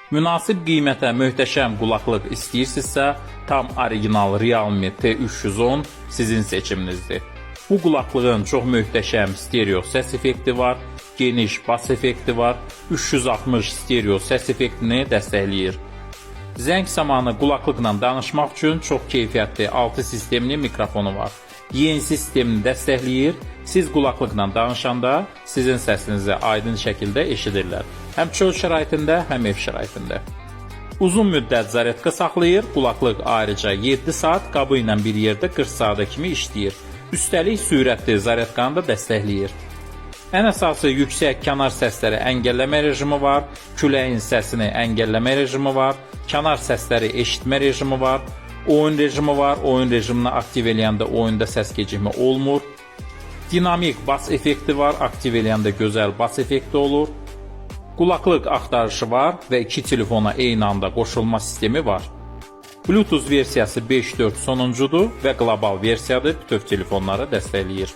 Münasib qiymətə möhtəşəm qulaqlıq istəyirsinizsə, tam orijinal Realme T310 sizin seçiminizdir. Bu qulaqlığın çox möhtəşəm stereo səs effekti var, geniş bas effekti var, 360 stereo səs effektini dəstəkləyir. Zəng zamanı qulaqlıqla danışmaq üçün çox keyfiyyətli 6 sistemli mikrofonu var. Yeni sistemini dəstəkləyir, siz qulaqlıqla danışanda sizin səsinizi aydın şəkildə eşidirlər. Həm çöl şəraitində, həm ev şəraitində. Uzun müddət zaryadka saxlayır, qulaqlıq ayrıca 7 saat qabı ilə bir yerdə 40 saata kimi işləyir. Üstəlik sürətli zaryadkanı da dəstəkləyir. Ən əsası yüksək kənar səsləri əngəlləmə rejimi var, küləyin səsini əngəlləmə rejimi var, kənar səsləri eşitmə rejimi var, oyun rejimi var, oyun rejimini aktiv eləyəndə oyunda səs gecikmə olmur. Dinamik bas effekti var, aktiv eləyəndə gözəl bas effekti olur. Qulaqlıq axtarışı var və 2 telefona eyni anda qoşulma sistemi var. Bluetooth versiyası 5.4 sonuncudur və qlobal versiyada bütöv telefonları dəstəkləyir.